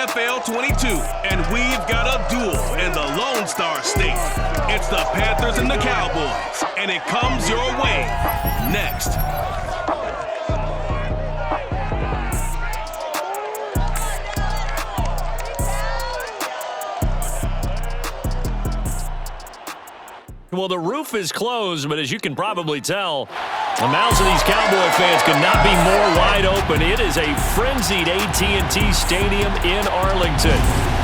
NFL 22, and we've got a duel in the Lone Star State. It's the Panthers and the Cowboys, and it comes your way next. Well, the roof is closed, but as you can probably tell, the mouths of these Cowboy fans could not be more wide open. It is a frenzied AT&T Stadium in Arlington.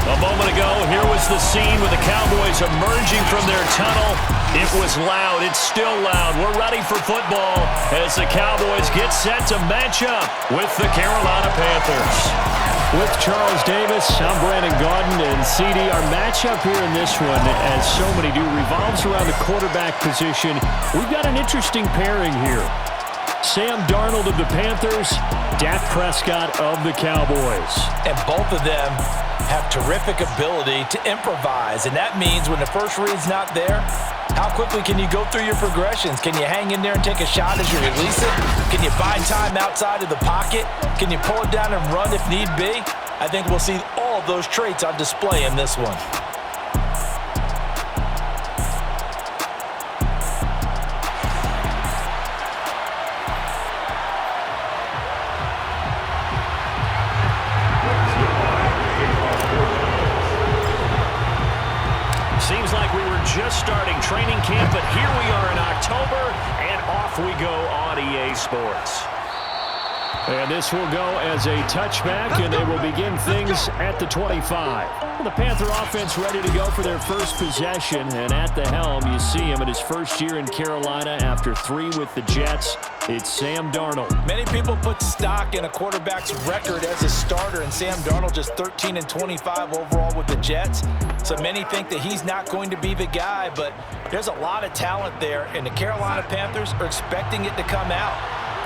A moment ago, here was the scene with the Cowboys emerging from their tunnel. It was loud. It's still loud. We're ready for football as the Cowboys get set to match up with the Carolina Panthers. With Charles Davis, I'm Brandon Gaudin, and CD, our matchup here in this one, as so many do, revolves around the quarterback position. We've got an interesting pairing here. Sam Darnold of the Panthers, Dak Prescott of the Cowboys. And both of them have terrific ability to improvise, and that means when the first read's not there, how quickly can you go through your progressions? Can you hang in there and take a shot as you release it? Can you buy time outside of the pocket? Can you pull it down and run if need be? I think we'll see all of those traits on display in this one. Seems like we were just starting training camp, but here we are in October, and off we go on EA Sports. And this will go as a touchback, and they will begin things at the 25. The Panther offense ready to go for their first possession, and at the helm, you see him in his first year in Carolina after 3 with the Jets. It's Sam Darnold. Many people put stock in a quarterback's record as a starter, and Sam Darnold just 13-25 overall with the Jets. So many think that he's not going to be the guy, but there's a lot of talent there, and the Carolina Panthers are expecting it to come out.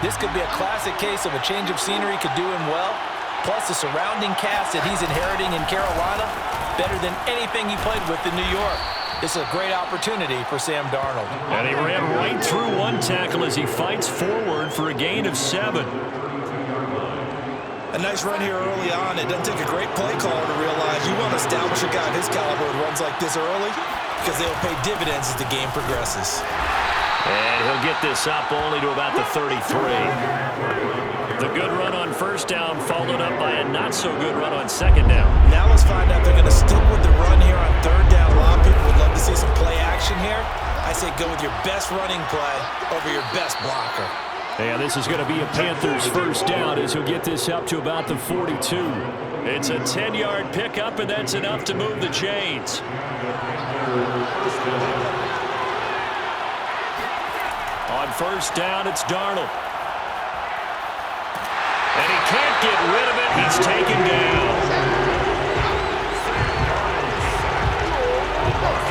This could be a classic case of a change of scenery could do him well, plus the surrounding cast that he's inheriting in Carolina, better than anything he played with in New York. This is a great opportunity for Sam Darnold. And he ran right through one tackle as he fights forward for a gain of 7. A nice run here early on. It doesn't take a great play caller to realize you want to establish a guy of his caliber who runs like this early because they'll pay dividends as the game progresses. And he'll get this up only to about the 33. The good run on first down followed up by a not-so-good run on second down. Now let's find out if they're going to stick with the run here on third down. A lot of people would love to see some play action here. I say go with your best running play over your best blocker. And this is going to be a Panthers first down as he'll get this up to about the 42. It's a 10-yard pickup, and that's enough to move the chains. On first down, it's Darnold. And he can't get rid of it. He's taken down.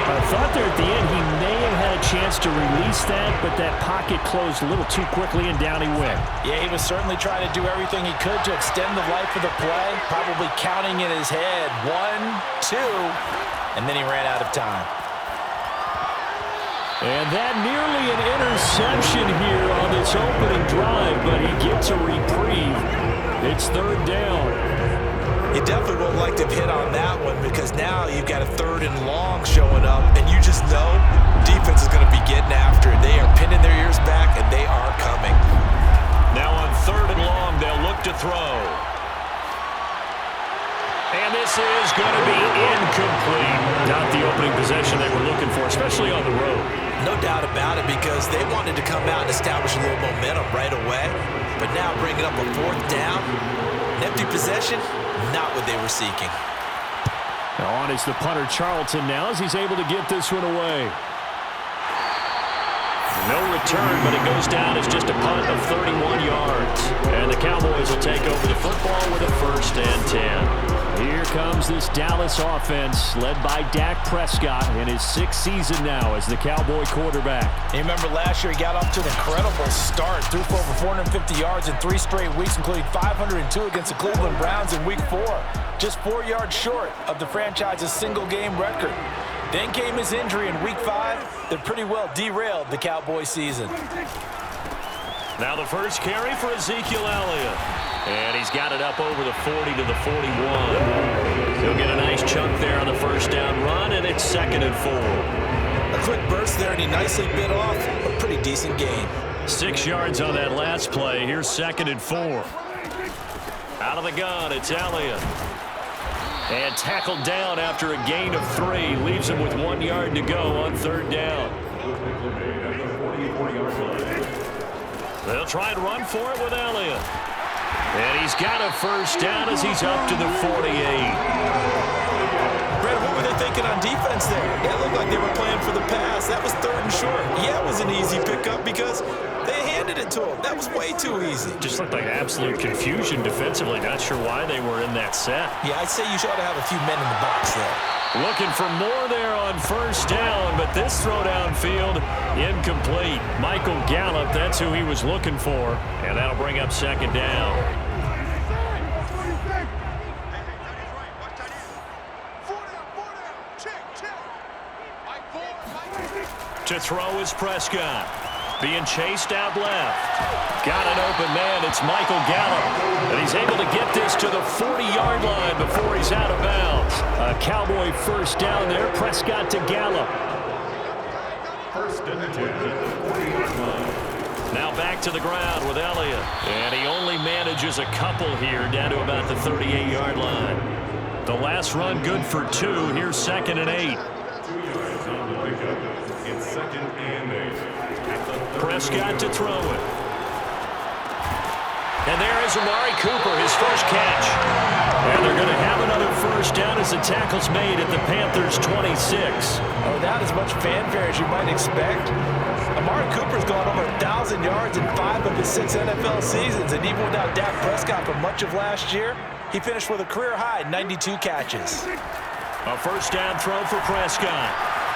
I thought there at the end he may have had a chance to release that, but that pocket closed a little too quickly, and down he went. Yeah, he was certainly trying to do everything he could to extend the life of the play, probably counting in his head 1, 2, and then he ran out of time. And that nearly an interception here on this opening drive, but he gets a reprieve. It's third down. You definitely won't like to hit on that one because now you've got a 3rd and long showing up, and you just know defense is going to be getting after it. They are pinning their ears back, and they are coming. Now on 3rd and long, they'll look to throw. And this is going to be incomplete. Not the opening possession they were looking for, especially on the road. No doubt about it, because they wanted to come out and establish a little momentum right away. But now bringing up a 4th down, an empty possession, not what they were seeking. Now on is the punter Charlton now as he's able to get this one away. No return, but it goes down as just a punt of 31 yards. And the Cowboys will take over the football with a 1st and 10. Here comes this Dallas offense led by Dak Prescott in his 6th season now as the Cowboy quarterback. You remember last year he got off to an incredible start, threw for over 450 yards in 3 straight weeks, including 502 against the Cleveland Browns in Week 4. Just 4 yards short of the franchise's single-game record. Then came his injury in Week 5 that pretty well derailed the Cowboy season. Now the first carry for Ezekiel Elliott. And he's got it up over the 40 to the 41. He'll get a nice chunk there on the first down run, and it's 2nd and 4. A quick burst there, and he nicely bit off a pretty decent gain. 6 yards on that last play. Here's 2nd and 4. Out of the gun, it's Elliott. And tackled down after a gain of 3. Leaves him with 1 yard to go on 3rd down. They'll try and run for it with Elliott. And he's got a first down as he's up to the 48. Brad, what were they thinking on defense there? It looked like they were playing for the pass. That was 3rd and short. Yeah, it was an easy pickup because they handed it to him. That was way too easy. Just looked like absolute confusion defensively. Not sure why they were in that set. Yeah, I'd say you ought to have a few men in the box there. Looking for more there on first down, but this throw downfield incomplete. Michael Gallup, that's who he was looking for, and that'll bring up 2nd down. To throw is Prescott. Being chased out left. Got an open man. It's Michael Gallup. And he's able to get this to the 40-yard line before he's out of bounds. A Cowboy first down there. Prescott to Gallup. Now back to the ground with Elliott. And he only manages a couple here down to about the 38-yard line. The last run good for 2. Here's 2nd and 8. It's 2nd and 8. Prescott to throw it. And there is Amari Cooper, his first catch. And they're going to have another first down as the tackle's made at the Panthers' 26. Without as much fanfare as you might expect, Amari Cooper's gone over 1,000 yards in 5 of his 6 NFL seasons. And even without Dak Prescott for much of last year, he finished with a career-high 92 catches. A first down throw for Prescott.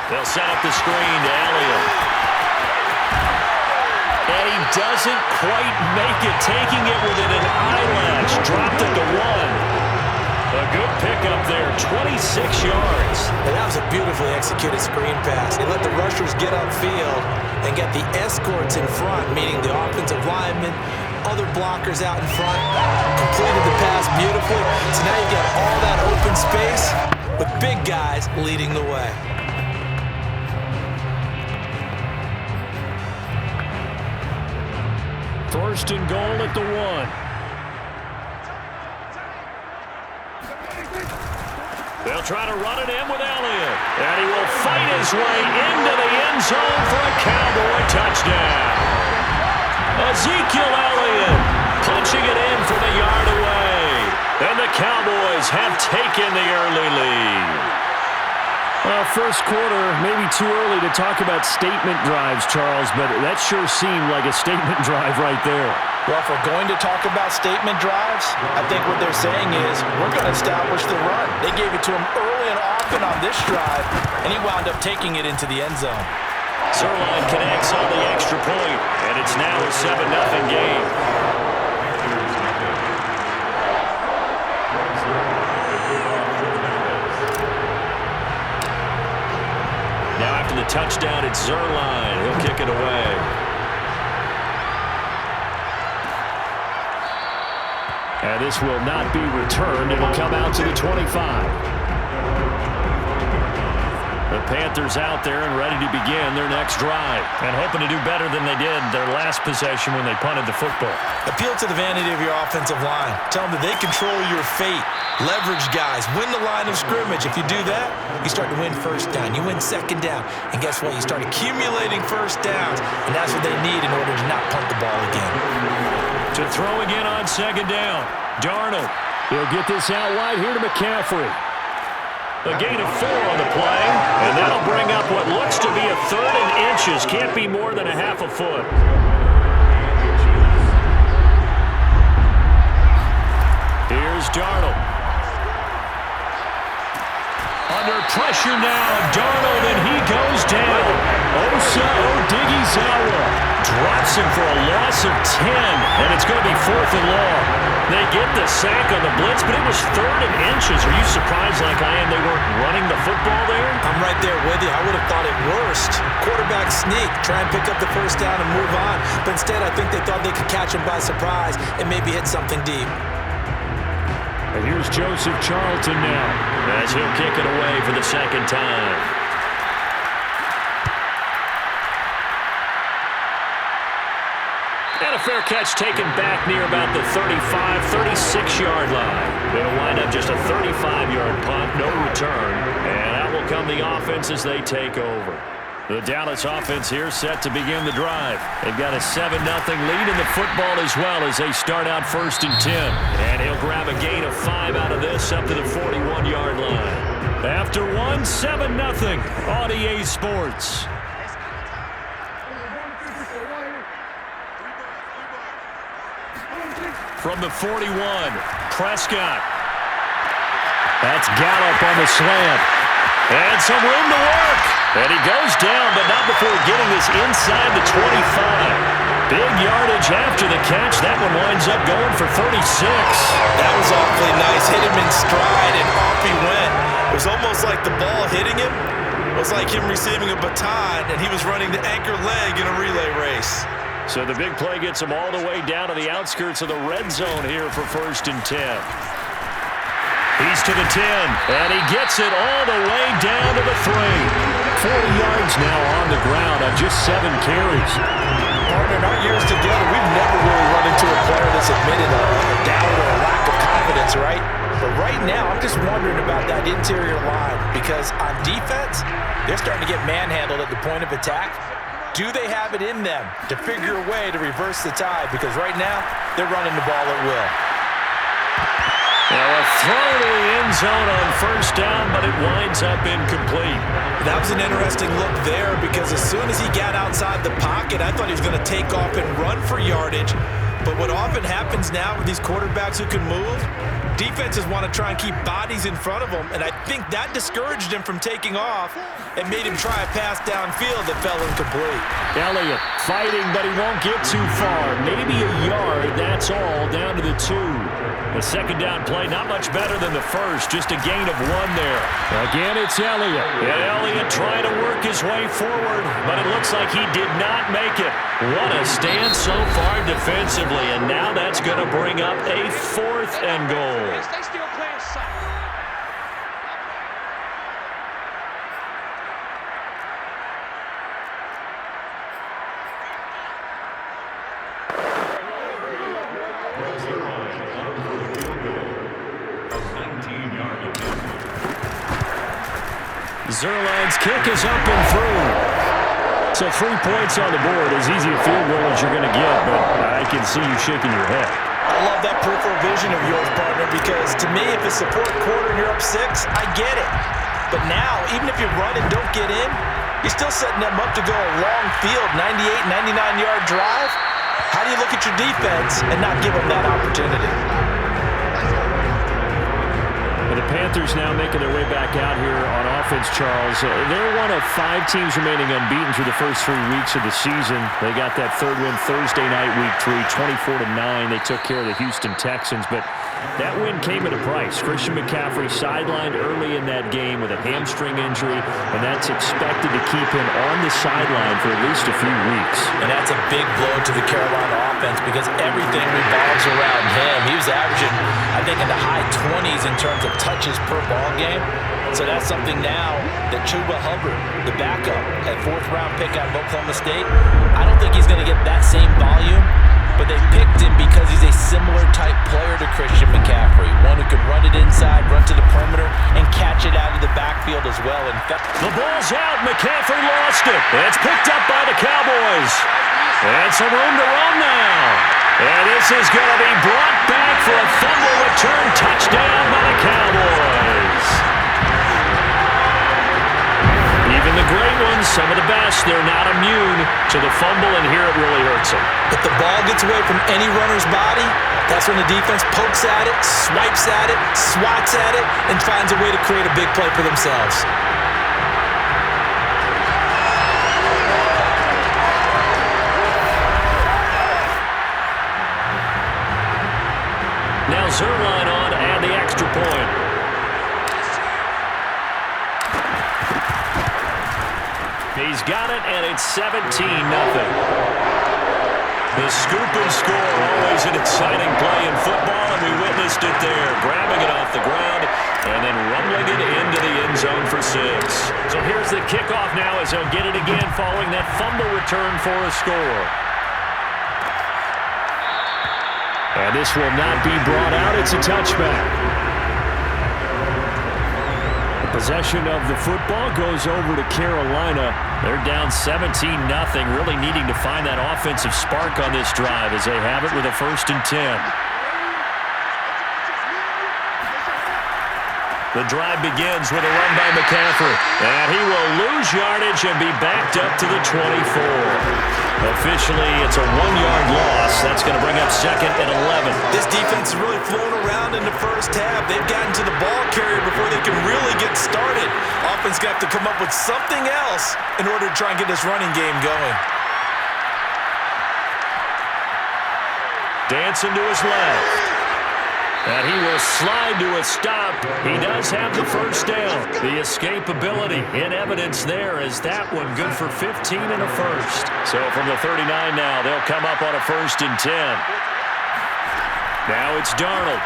They'll set up the screen to Elliott. And he doesn't quite make it, taking it within an eyelash. Dropped it to 1. A good pickup there, 26 yards. And that was a beautifully executed screen pass. They let the rushers get upfield and get the escorts in front, meaning the offensive linemen, other blockers out in front. Completed the pass beautifully. So now you get all that open space with big guys leading the way. First and goal at the 1. They'll try to run it in with Elliott. And he will fight his way into the end zone for a Cowboy touchdown. Ezekiel Elliott punching it in from a yard away. And the Cowboys have taken the early lead. First quarter, maybe too early to talk about statement drives, Charles, but that sure seemed like a statement drive right there. Well, if we're going to talk about statement drives, I think what they're saying is we're going to establish the run. They gave it to him early and often on this drive, and he wound up taking it into the end zone. Zerline connects on the extra point, and it's now a 7-0 game. Now after the touchdown, it's Zerline. He'll kick it away. And this will not be returned. It'll come out to the 25. The Panthers out there and ready to begin their next drive and hoping to do better than they did their last possession when they punted the football. Appeal to the vanity of your offensive line. Tell them that they control your fate. Leverage guys. Win the line of scrimmage. If you do that, you start to win first down. You win second down. And guess what? You start accumulating first downs. And that's what they need in order to not punt the ball again. To throw again on second down. Darnold. He'll get this out wide here to McCaffrey. A gain of 4 on the play, and that'll bring up what looks to be a 3rd and inches. Can't be more than a half a foot. Here's Darnold. Under pressure now, Darnold, and he goes down. Osa Odighizuwa drops him for a loss of 10, and it's going to be 4th and long. They get the sack on the blitz, but it was 3rd and inches. Are you surprised like I am they weren't running the football there? I'm right there with you. I would have thought it worst. Quarterback sneak, try and pick up the first down and move on. But instead, I think they thought they could catch him by surprise and maybe hit something deep. And here's Joseph Charlton now, as he'll kick it away for the second time. And a fair catch taken back near about the 35, 36-yard line. It'll wind up just a 35-yard punt, no return. And out will come the offense as they take over. The Dallas offense here set to begin the drive. They've got a 7-0 lead in the football as well as they start out 1st and 10. And he'll grab a gain of 5 out of this up to the 41-yard line. After 7-0 on EA Sports. From the 41, Prescott. That's Gallup on the slant. And some room to work. And he goes down, but not before getting this inside the 25. Big yardage after the catch. That one winds up going for 36. That was awfully nice. Hit him in stride, and off he went. It was almost like the ball hitting him was like him receiving a baton, and he was running the anchor leg in a relay race. So the big play gets him all the way down to the outskirts of the red zone here for 1st and 10. He's to the 10, and he gets it all the way down to the 3. 40 yards now on the ground on just 7 carries. Partner, in our years together, we've never really run into a player that's admitted a doubt or a lack of confidence, right? But right now, I'm just wondering about that interior line because on defense, they're starting to get manhandled at the point of attack. Do they have it in them to figure a way to reverse the tide? Because right now, they're running the ball at will. Now a throw to the end zone on 1st down, but it winds up incomplete. That was an interesting look there because as soon as he got outside the pocket, I thought he was going to take off and run for yardage. But what often happens now with these quarterbacks who can move, defenses want to try and keep bodies in front of them, and I think that discouraged him from taking off and made him try a pass downfield that fell incomplete. Elliott fighting, but he won't get too far. Maybe a yard, that's all, down to the 2. The second down play, not much better than the first, just a gain of 1 there. Again, it's Elliott. And Elliott trying to work his way forward, but it looks like he did not make it. What a stand so far defensively, and now that's going to bring up a 4th and goal. They still playing soft. Zerline's kick is up and through. So 3 points on the board, as easy a field goal as you're going to get, but I can see you shaking your head. I love that peripheral vision of yours, partner, because to me, if it's the 4th quarter and you're up 6, I get it. But now, even if you run and don't get in, you're still setting them up to go a long field, 98, 99-yard drive. How do you look at your defense and not give them that opportunity? And the Panthers now making their way back out here on offense, Charles. They're one of 5 teams remaining unbeaten through the first 3 weeks of the season. They got that 3rd win Thursday night, week 3, 24-9. They took care of the Houston Texans, but that win came at a price. Christian McCaffrey sidelined early in that game with a hamstring injury, and that's expected to keep him on the sideline for at least a few weeks. And that's a big blow to the Carolina offense because everything revolves around him. He was averaging, I think, in the high 20s in terms of touches per ball game. So that's something now that Chuba Hubbard, the backup, at 4th-round pick out of Oklahoma State, I don't think he's going to get that same volume, but they picked him because he's a similar type player to Christian McCaffrey, one who can run it inside, run to the perimeter, and catch it out of the backfield as well. In fact, the ball's out. McCaffrey lost it. It's picked up by the Cowboys. And some room to run now. And this is going to be brought back for a fumble return touchdown by the Cowboys. Even the great ones, some of the best, they're not immune to the fumble, and here it really hurts them. if the ball gets away from any runner's body, that's when the defense pokes at it, swipes at it, swats at it, and finds a way to create a big play for themselves. Now Zerline on to add the extra point. He's got it, and it's 17-0. The scoop and score, always an exciting play in football, and we witnessed it there, grabbing it off the ground and then rumbling it into the end zone for 6. So here's the kickoff now as he'll get it again following that fumble return for a score. And this will not be brought out. It's a touchback. The possession of the football goes over to Carolina. They're down 17-0, really needing to find that offensive spark on this drive as they have it with a 1st and 10. The drive begins with a run by McCaffrey. And he will lose yardage and be backed up to the 24. Officially, it's a 1-yard loss. That's going to bring up 2nd and 11. This defense is really flown around in the first half. They've gotten to the ball carrier before they can really get started. Offense got to come up with something else in order to try and get this running game going. Dancing to his left. And he will slide to a stop. He does have the 1st down. The escapability in evidence there as that one good for 15 and a 1st. So from the 39 now, they'll come up on a 1st and 10. Now it's Darnold.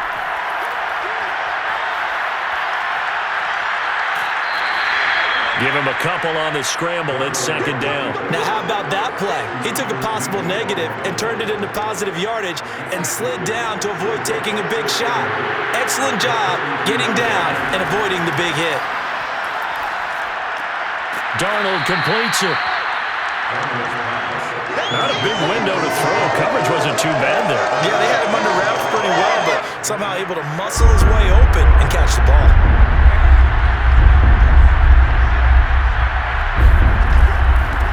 Give him a couple on the scramble. It's 2nd down. Now how about that play? He took a possible negative and turned it into positive yardage and slid down to avoid taking a big shot. Excellent job getting down and avoiding the big hit. Darnold completes it. Not a big window to throw. Coverage wasn't too bad there. Yeah, they had him under wraps pretty well, but somehow able to muscle his way open and catch the ball.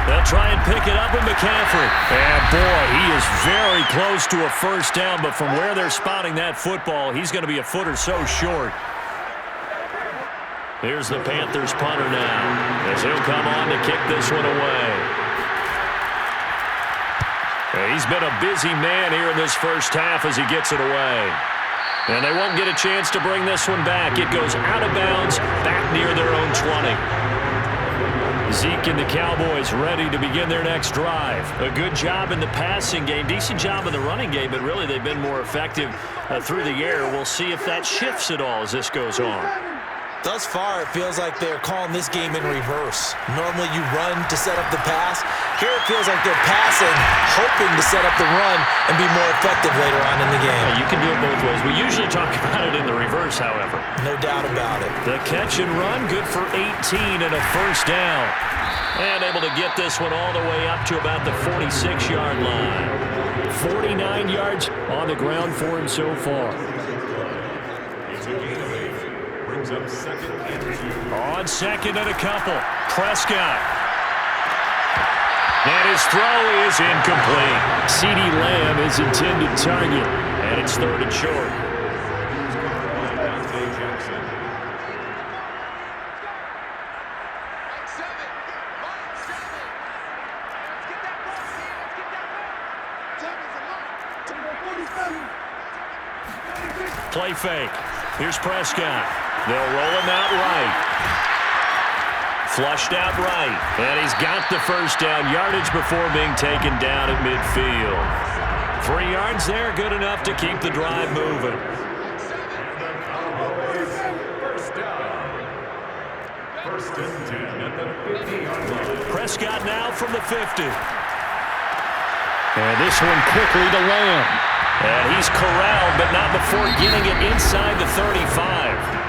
They'll try and pick it up with McCaffrey. And, boy, he is very close to a 1st down, but from where they're spotting that football, he's going to be a foot or so short. Here's the Panthers punter now as he'll come on to kick this one away. He's been a busy man here in this first half as he gets it away. And they won't get a chance to bring this one back. It goes out of bounds, back near their own 20. Zeke and the Cowboys ready to begin their next drive. A good job in the passing game, decent job in the running game, but really they've been more effective through the air. We'll see if that shifts at all as this goes on. Thus far, it feels like they're calling this game in reverse. Normally you run to set up the pass. Here it feels like they're passing, hoping to set up the run and be more effective later on in the game. Yeah, you can do it both ways. We usually talk about it in the reverse, however. No doubt about it. The catch and run, good for 18 and a 1st down. And able to get this one all the way up to about the 46-yard line. 49 yards on the ground for him so far. Up 2nd and 2. On 2nd and a couple. Prescott. And his throw is incomplete. CeeDee Lamb is intended target. And it's 3rd and short. Play fake. Here's Prescott. They'll roll him out right. Flushed out right. And he's got the 1st down yardage before being taken down at midfield. 3 yards there, good enough to keep the drive moving. First and 10 at the 50-yard line. Prescott now from the 50. And this one quickly to Lamb. And he's corralled, but not before getting it inside the 35.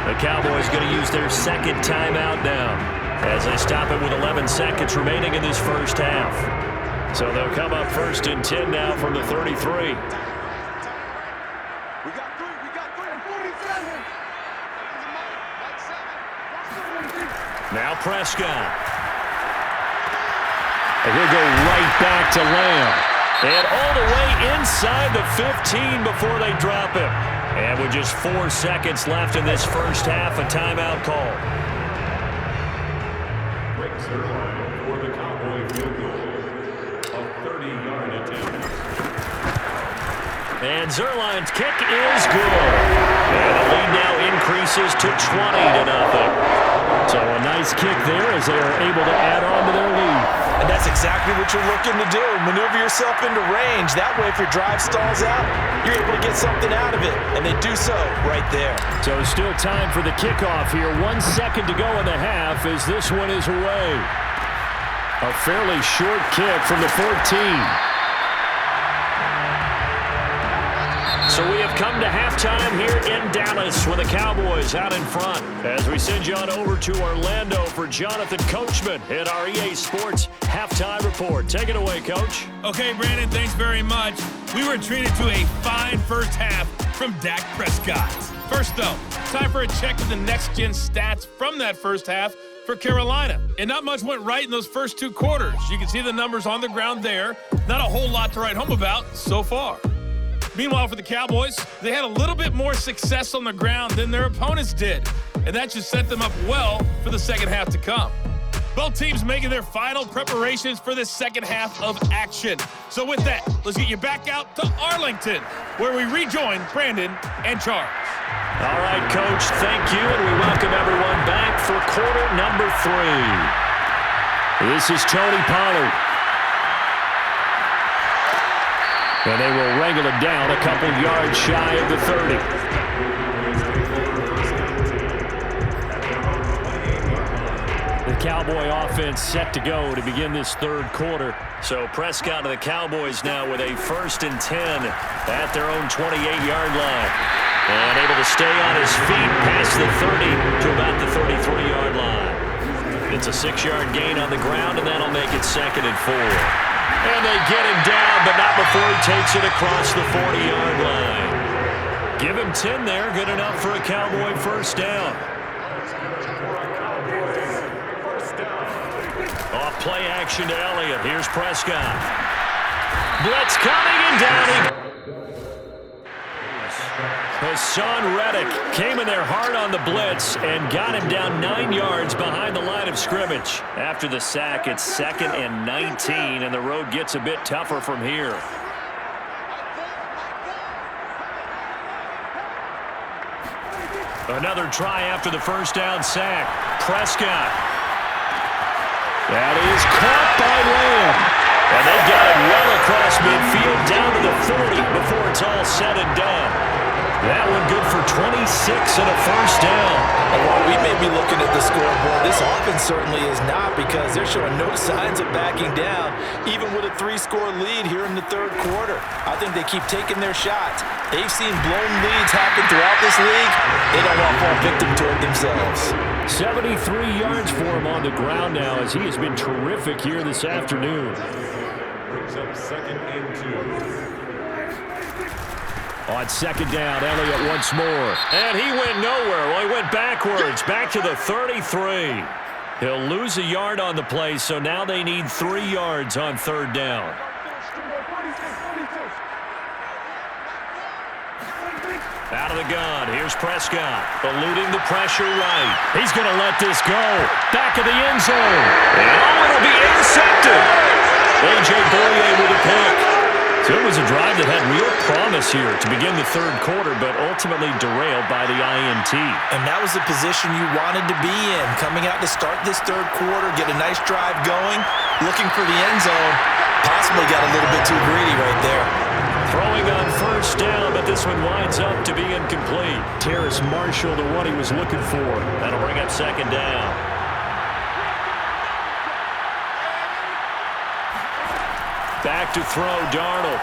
The Cowboys going to use their 2nd timeout now as they stop it with 11 seconds remaining in this first half. So they'll come up 1st and 10 now from the 33. Now Prescott. And he'll go right back to Lamb. And all the way inside the 15 before they drop him. And with just 4 seconds left in this first half, a timeout call. Breaks their line for the Cowboy field goal. A 30-yard attempt. And Zerline's kick is good. And the lead now increases to 20-0. So a nice kick there as they are able to add on to their lead. And that's exactly what you're looking to do. Maneuver yourself into range. That way, if your drive stalls out, you're able to get something out of it. And they do so right there. So still time for the kickoff here. 1 second to go in the half as this one is away. A fairly short kick from the 14. So we have come to halftime here in Dallas with the Cowboys out in front. As we send you on over to Orlando for Jonathan Coachman in our EA Sports Halftime Report. Take it away, Coach. Okay, Brandon, thanks very much. We were treated to a fine first half from Dak Prescott. First, though, time for a check of the next-gen stats from that first half for Carolina. And not much went right in those first 2 quarters. You can see the numbers on the ground there. Not a whole lot to write home about so far. Meanwhile, for the Cowboys, they had a little bit more success on the ground than their opponents did, and that just set them up well for the second half to come. Both teams making their final preparations for this second half of action. So with that, let's get you back out to Arlington, where we rejoin Brandon and Charles. All right, Coach, thank you, and we welcome everyone back for quarter number 3. This is Tony Pollard. And they will wrangle it down a couple yards shy of the 30. The Cowboy offense set to go to begin this third quarter. So Prescott of the Cowboys now with a 1st and 10 at their own 28-yard line. And able to stay on his feet past the 30 to about the 33-yard line. It's a 6-yard gain on the ground, and that'll make it 2nd and 4. And they get him down, but not before he takes it across the 40-yard line. Give him 10 there, good enough for a Cowboy first down. Off play action to Elliott. Here's Prescott. Blitz coming and down he Hassan Reddick came in there hard on the blitz and got him down 9 yards behind the line of scrimmage. After the sack, it's 2nd and 19, and the road gets a bit tougher from here. Another try after the first down sack. Prescott. That is caught by Lamb. And they've got it well across midfield down to the 40 before it's all said and done. That one good for 26 and a first down. And while we may be looking at the scoreboard, this offense certainly is not, because they're showing no signs of backing down, even with a 3-score lead here in the third quarter. I think they keep taking their shots. They've seen blown leads happen throughout this league. They don't want to fall victim to it themselves. 73 yards for him on the ground now, as he has been terrific here this afternoon. Brings up 2nd and 2. On 2nd down, Elliott once more. And he went nowhere. Well, he went backwards, back to the 33. He'll lose a yard on the play, so now they need 3 yards on 3rd down. Out of the gun, here's Prescott, eluding the pressure right. He's going to let this go. Back of the end zone. And it'll be intercepted. A.J. Boye with a pick. So it was a drive that had real promise here to begin the third quarter, but ultimately derailed by the INT. And that was the position you wanted to be in, coming out to start this third quarter, get a nice drive going, looking for the end zone. Possibly got a little bit too greedy right there. Throwing on first down, but this one winds up to be incomplete. Terrace Marshall, the one he was looking for. That'll bring up 2nd down. Back to throw, Darnold.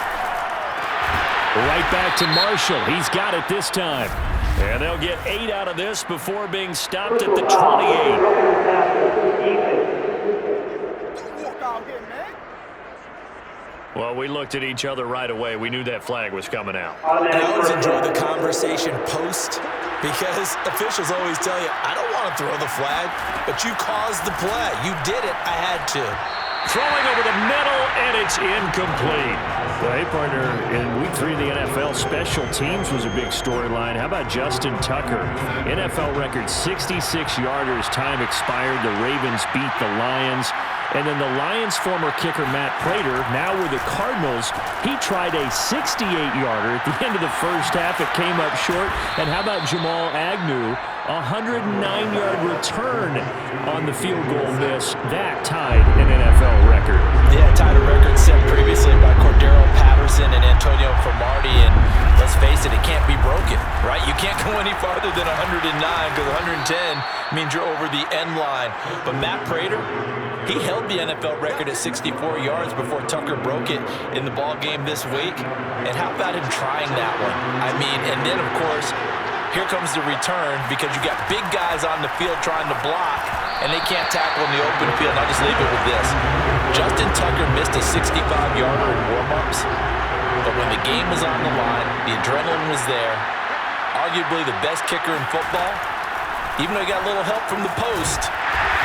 Right back to Marshall. He's got it this time. And they'll get 8 out of this before being stopped at the 28. Well, we looked at each other right away. We knew that flag was coming out. And I always enjoy the conversation post, because officials always tell you, I don't want to throw the flag, but you caused the play. You did it. I had to. Throwing over the middle, and it's incomplete. Well, hey, partner, in Week 3 of the NFL, special teams was a big storyline. How about Justin Tucker? NFL record 66-yarders. Time expired. The Ravens beat the Lions. And then the Lions' former kicker, Matt Prater, now with the Cardinals, he tried a 68-yarder at the end of the first half. It came up short. And how about Jamal Agnew? A 109-yard return on the field goal miss. That tied an NFL record. Yeah, tied a record set previously by Cordero Patterson and Antonio Cromartie. And let's face it, it can't be broken, right? You can't go any farther than 109 because 110 means you're over the end line. But Matt Prater, he held the NFL record at 64 yards before Tucker broke it in the ball game this week. And how about him trying that one? I mean, and then, of course, here comes the return because you got big guys on the field trying to block, and they can't tackle in the open field. I'll just leave it with this. Justin Tucker missed a 65-yarder in warm-ups, but when the game was on the line, the adrenaline was there. Arguably the best kicker in football, even though he got a little help from the post,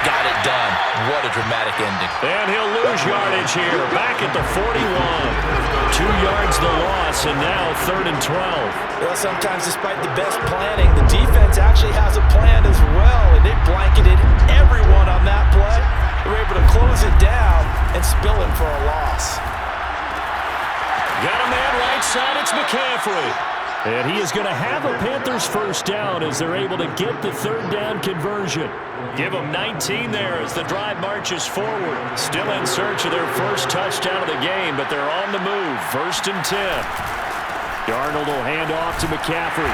got it done. What a dramatic ending. And he'll lose yardage here. Back at the 41. 2 yards the loss, and now 3rd and 12. Well, sometimes despite the best planning, the defense actually has a plan as well, and they blanketed everyone on that play. They were able to close it down and spill him for a loss. Got a man right side. It's McCaffrey. And he is going to have a Panthers first down as they're able to get the 3rd down conversion. Give them 19 there as the drive marches forward. Still in search of their first touchdown of the game, but they're on the move. 1st and 10. Darnold will hand off to McCaffrey.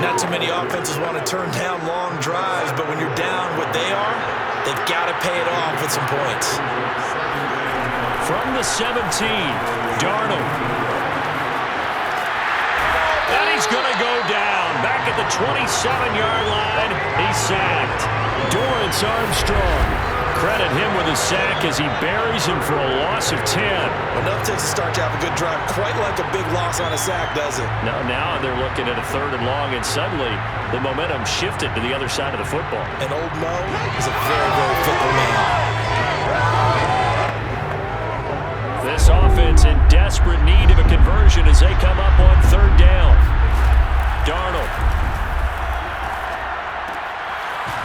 Not too many offenses want to turn down long drives, but when you're down what they are, they've got to pay it off with some points. From the 17, Darnold. And he's going to go down. Back at the 27-yard line, he's sacked. Dorrance Armstrong. Credit him with a sack as he buries him for a loss of 10. Enough takes to start to have a good drive, quite like a big loss on a sack, does it? Now they're looking at a 3rd and long, and suddenly the momentum shifted to the other side of the football. And old Mo is a very, very fickle man. This offense in desperate need of a conversion as they come up on 3rd down. Darnold.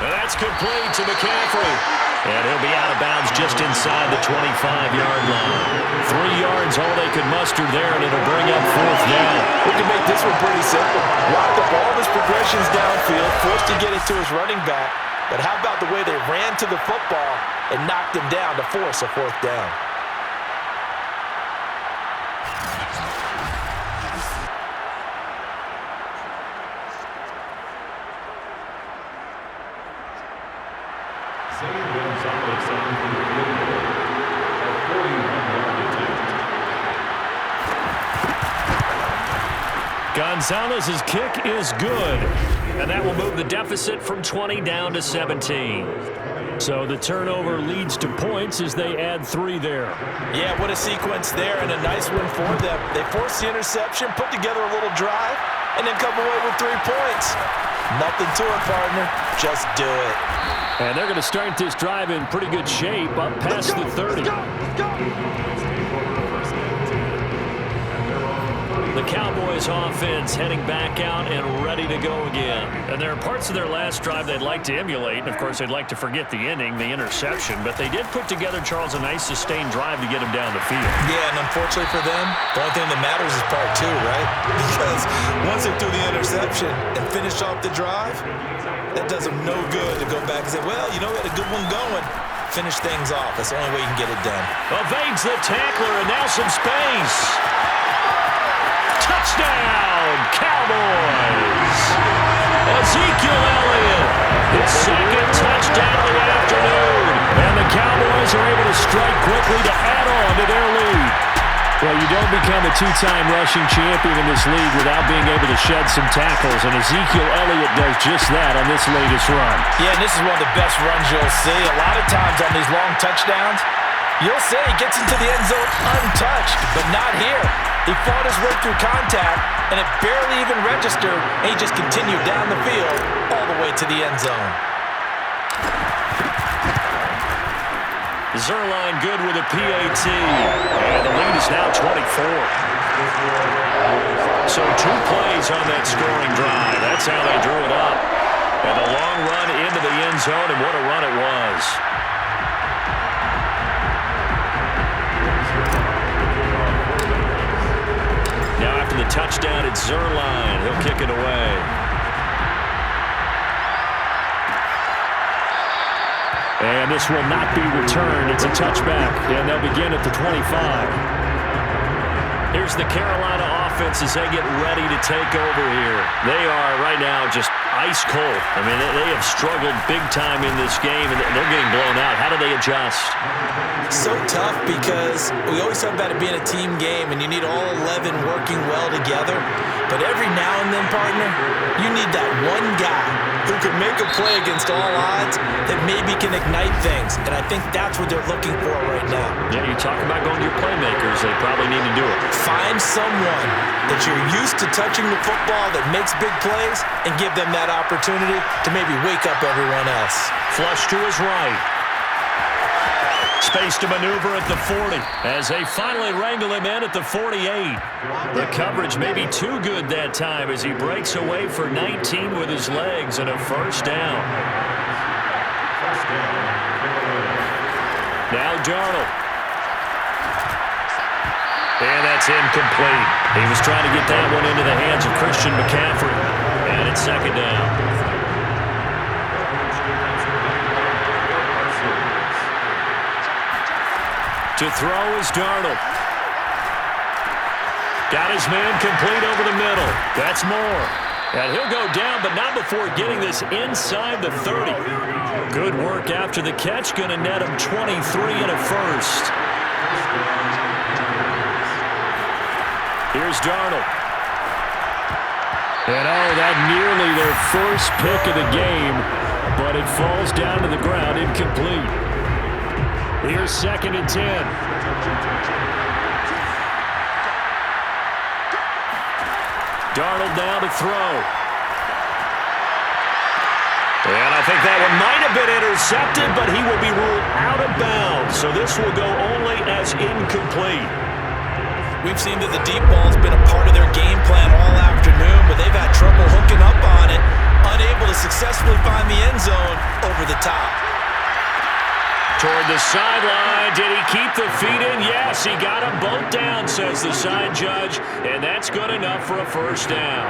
And that's complete to McCaffrey. And he'll be out of bounds just inside the 25-yard line. 3 yards, all they could muster there, and it'll bring up 4th down. We can make this one pretty simple. Locked up all his progressions downfield, forced to get it to his running back. But how about the way they ran to the football and knocked him down to force a 4th down? Gonzalez's kick is good, and that will move the deficit from 20 down to 17. So the turnover leads to points as they add 3 there. Yeah, what a sequence there, and a nice one for them. They forced the interception, put together a little drive, and then come away with 3 points. Nothing to it, partner. Just do it. And they're going to start this drive in pretty good shape up past the 30. The Cowboys offense heading back out and ready to go again. And there are parts of their last drive they'd like to emulate. And, of course, they'd like to forget the ending, the interception. But they did put together, Charles, a nice sustained drive to get them down the field. Yeah, and unfortunately for them, the only thing that matters is part 2, right? Because once they threw the interception and finished off the drive, that does them no good to go back and say, well, you know, we had a good one going. Finish things off. That's the only way you can get it done. Evades the tackler, and now some space. Touchdown, Cowboys! Ezekiel Elliott, his 2nd touchdown of the afternoon. And the Cowboys are able to strike quickly to add on to their lead. Well, you don't become a 2-time rushing champion in this league without being able to shed some tackles, and Ezekiel Elliott does just that on this latest run. Yeah, and this is one of the best runs you'll see. A lot of times on these long touchdowns, you'll say he gets into the end zone untouched, but not here. He fought his way through contact, and it barely even registered, and he just continued down the field all the way to the end zone. Zerline good with a PAT, and the lead is now 24. So 2 plays on that scoring drive. That's how they drew it up. And a long run into the end zone, and what a run it was. Now after the touchdown, it's Zerline. He'll kick it away. And this will not be returned. It's a touchback, and they'll begin at the 25. Here's the Carolina offense as they get ready to take over here. They are right now just ice cold. I mean, they have struggled big time in this game, and they're getting blown out. How do they adjust? So tough because we always talk about it being a team game, and you need all 11 working well together. But every now and then, partner, you need that one guy who can make a play against all odds that maybe can ignite things. And I think that's what they're looking for right now. Yeah, you talk about going to your playmakers. They probably need to do it. Find someone that you're used to touching the football that makes big plays and give them that opportunity to maybe wake up everyone else. Flush to his right. Space to maneuver at the 40 as they finally wrangle him in at the 48. The coverage may be too good that time as he breaks away for 19 with his legs and a first down. Now Darnold. And that's incomplete. He was trying to get that one into the hands of Christian McCaffrey. And it's second down. To throw is Darnold. Got his man complete over the middle. That's Moore. And he'll go down, but not before getting this inside the 30. Good work after the catch. Going to net him 23 and a first. Here's Darnold. And that nearly their first pick of the game, but it falls down to the ground incomplete. Here's second and 10. Darnold now to throw. And I think that one might have been intercepted, but he will be ruled out of bounds. So this will go only as incomplete. We've seen that the deep ball's been a part of their game plan all afternoon, but they've had trouble hooking up on it, unable to successfully find the end zone over the top. Toward the sideline. Did he keep the feet in? Yes, he got them both down, says the side judge, and that's good enough for a first down.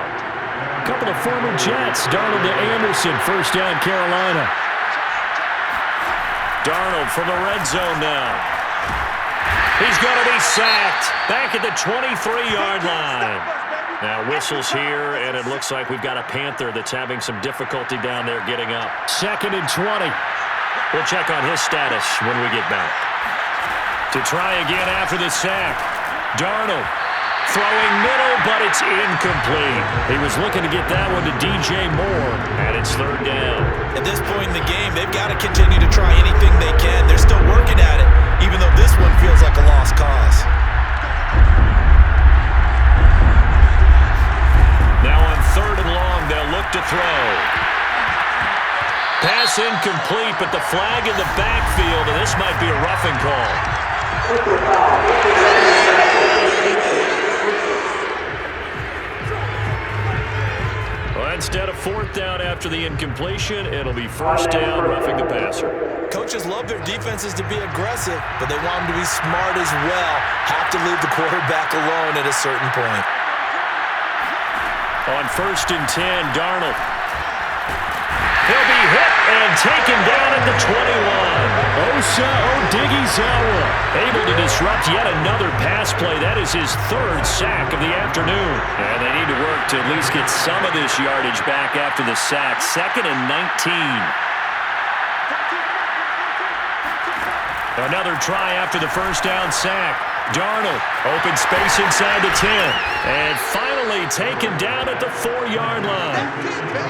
A couple of former Jets. Darnold to Anderson. First down, Carolina. Darnold from the red zone now. He's going to be sacked back at the 23-yard line. Now whistles here, and it looks like we've got a Panther that's having some difficulty down there getting up. Second and 20. We'll check on his status when we get back. To try again after the sack. Darnold throwing middle, but it's incomplete. He was looking to get that one to DJ Moore, and it's third down. At this point in the game, they've got to continue to try anything they can. They're still working at it, even though this one feels like a lost cause. Now on third and long, they'll look to throw. Pass incomplete, but the flag in the backfield, and this might be a roughing call. Well, instead of fourth down after the incompletion, it'll be first down, roughing the passer. Coaches love their defenses to be aggressive, but they want them to be smart as well. Have to leave the quarterback alone at a certain point. On first and 10, Darnold. He'll be hit and taken down at the 21. Osa Odighizuwa able to disrupt yet another pass play. That is his third sack of the afternoon. And they need to work to at least get some of this yardage back after the sack. Second and 19. Another try after the first down sack. Darnold, open space inside the 10. And finally taken down at the 4-yard line.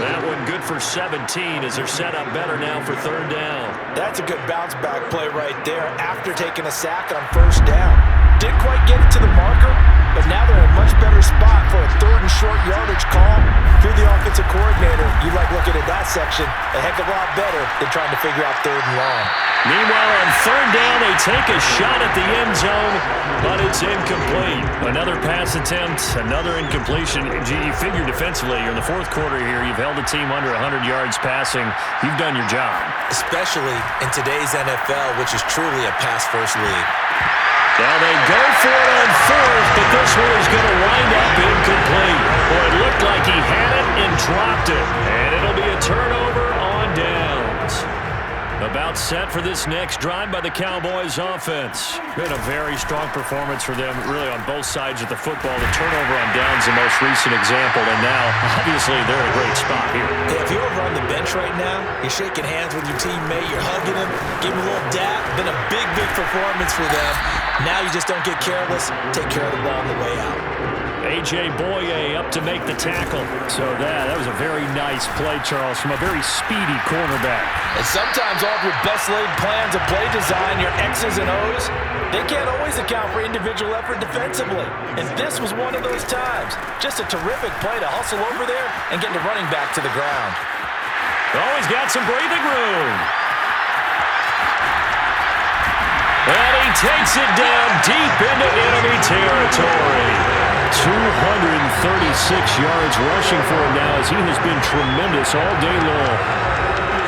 That one good for 17 as they're set up better now for third down. That's a good bounce back play right there after taking a sack on first down. Didn't quite get it to the marker, but now they're in a much better spot for a third and short yardage call through the offensive coordinator you like looking at that section a heck of a lot better than trying to figure out 3rd and long. Meanwhile, on 3rd down, they take a shot at the end zone, but it's incomplete. Another pass attempt, another incompletion. You figure defensively, you're in the 4th quarter here. You've held the team under 100 yards passing. You've done your job. Especially in today's NFL, which is truly a pass-first league. Now they go for it on 4th, but this one is going to wind up incomplete. Boy, it looked like he had it and dropped it. And it'll be a turnover on downs. About set for this next drive by the Cowboys offense. Been a very strong performance for them, really on both sides of the football. The turnover on downs, the most recent example, and now, obviously, they're in a great spot here. Yeah, if you're over on the bench right now, you're shaking hands with your teammate, you're hugging him, giving him a little dap. Been a big, big performance for them. Now you just don't get careless. Take care of the ball on the way out. A.J. Boye up to make the tackle. So that was a very nice play, Charles, from a very speedy cornerback. And sometimes all of your best laid plans of play design, your X's and O's, they can't always account for individual effort defensively. And this was one of those times. Just a terrific play to hustle over there and get the running back to the ground. Oh, he's got some breathing room. And he takes it down deep into enemy territory. 236 yards rushing for him now as he has been tremendous all day long.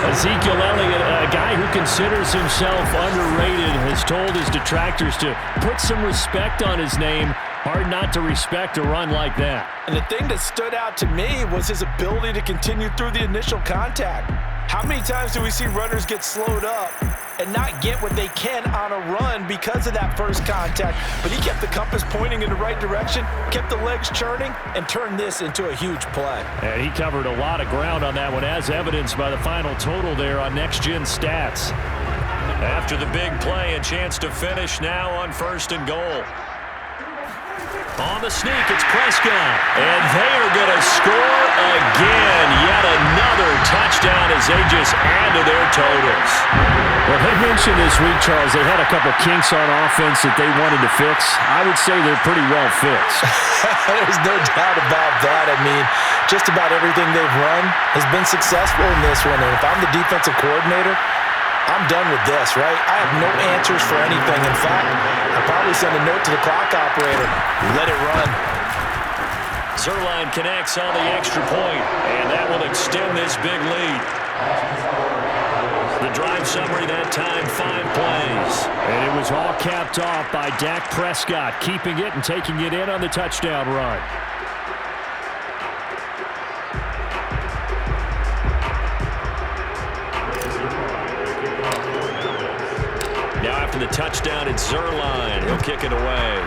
Ezekiel Elliott, a guy who considers himself underrated, has told his detractors to put some respect on his name. Hard not to respect a run like that. And the thing that stood out to me was his ability to continue through the initial contact. How many times do we see runners get slowed up and not get what they can on a run because of that first contact? But he kept the compass pointing in the right direction, kept the legs churning, and turned this into a huge play. And he covered a lot of ground on that one, as evidenced by the final total there on Next Gen Stats. After the big play, a chance to finish now on 1st and goal. On the sneak, it's Prescott. And they are going to score again. Yet another touchdown as they just add to their totals. Well, they mentioned this week, Charles, they had a couple kinks on offense that they wanted to fix. I would say they're pretty well fixed. There's no doubt about that. I mean, just about everything they've run has been successful in this one. And if I'm the defensive coordinator, I'm done with this, right? I have no answers for anything. In fact, I'll probably send a note to the clock operator. Let it run. Zerline connects on the extra point, and that will extend this big lead. The drive summary that time, 5 plays. And it was all capped off by Dak Prescott, keeping it and taking it in on the touchdown run. Now after the touchdown, it's Zerline. He'll kick it away.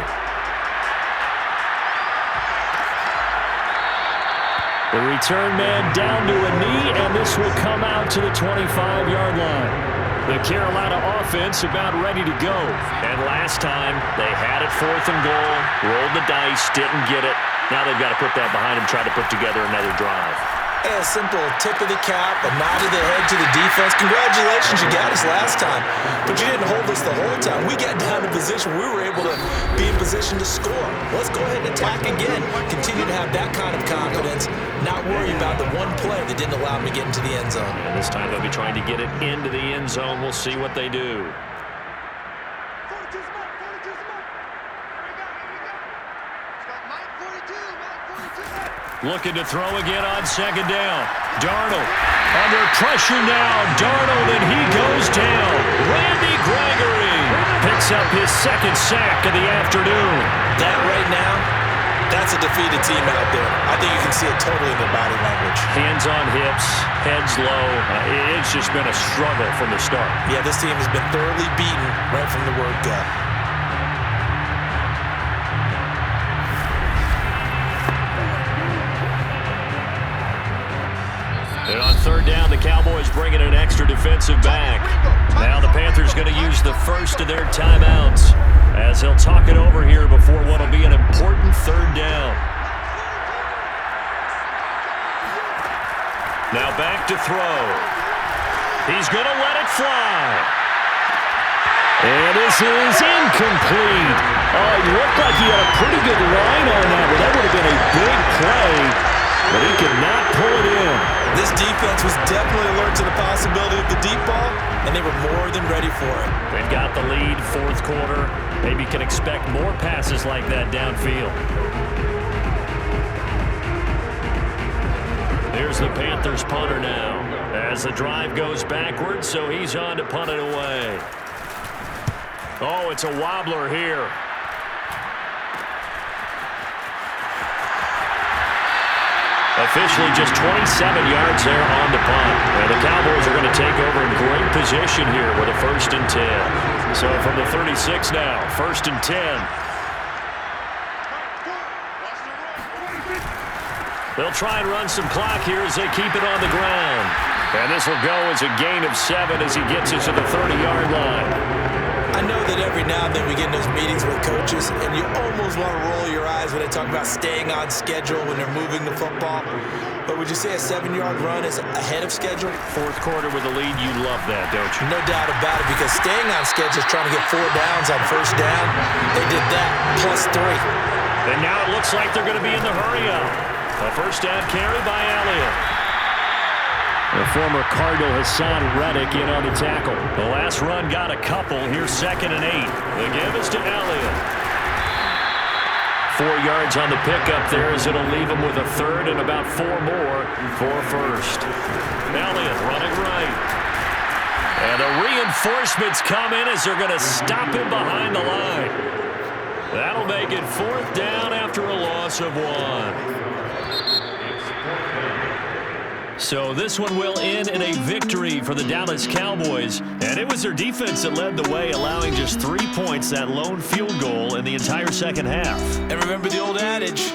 The return man down to a knee, and this will come out to the 25-yard line. The Carolina offense about ready to go. And last time, they had it 4th and goal, rolled the dice, didn't get it. Now they've got to put that behind them, try to put together another drive. A simple tip of the cap, a nod of the head to the defense. Congratulations, you got us last time. But you didn't hold us the whole time. We got down in position. We were able to be in position to score. Let's go ahead and attack again. Continue to have that kind of confidence. Not worry about the one play that didn't allow them to get into the end zone. And this time they'll be trying to get it into the end zone. We'll see what they do. Looking to throw again on 2nd down. Darnold under pressure now. Darnold, and he goes down. Randy Gregory picks up his 2nd sack of the afternoon. That right now, that's a defeated team out there. I think you can see it totally in their body language. Hands on hips, heads low. It's just been a struggle from the start. Yeah, this team has been thoroughly beaten right from the word go. And on 3rd down, the Cowboys bringing an extra defensive back. Now the Panthers going to use the first of their timeouts as he'll talk it over here before what will be an important 3rd down. Now back to throw. He's going to let it fly. And this is incomplete. Oh, it looked like he had a pretty good line on that, but that would have been a big play. But he could not pull it in. This and they were more than ready for it. They've got the lead, fourth quarter. Maybe can expect more passes like that downfield. Here's the Panthers punter now as the drive goes backwards, so he's on to punt it away. Oh, it's a wobbler here. Officially just 27 yards there on the punt. And the Cowboys are going to take over in great position here with a 1st and 10. So from the 36 now, 1st and 10. They'll try and run some clock here as they keep it on the ground. And this will go as a gain of 7 as he gets it to the 30-yard line. I know that every now and then we get in those meetings with coaches, and you almost want to roll your eyes when they talk about staying on schedule when they're moving the football. But would you say a 7-yard run is ahead of schedule? Fourth quarter with a lead, you love that, don't you? No doubt about it, because staying on schedule is trying to get 4 downs on 1st down. They did that, +3. And now it looks like they're going to be in the hurry-up. A 1st down carry by Elliott. The former Cardinal Hassan Reddick in on the tackle. The last run got a couple. Here's 2nd and 8. The give is to Elliott. 4 yards on the pickup there as it'll leave him with a 3rd and about 4 more for 1st. Elliott running right. And the reinforcements come in as they're going to stop him behind the line. That'll make it 4th down after a loss of 1. So this one will end in a victory for the Dallas Cowboys. And it was their defense that led the way, allowing just 3 points, that lone field goal in the entire second half. And remember the old adage,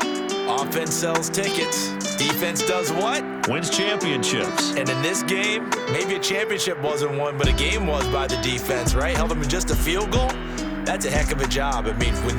offense sells tickets. Defense does what? Wins championships. And in this game, maybe a championship wasn't won, but a game was by the defense, right? Held them to just a field goal. That's a heck of a job. I mean, when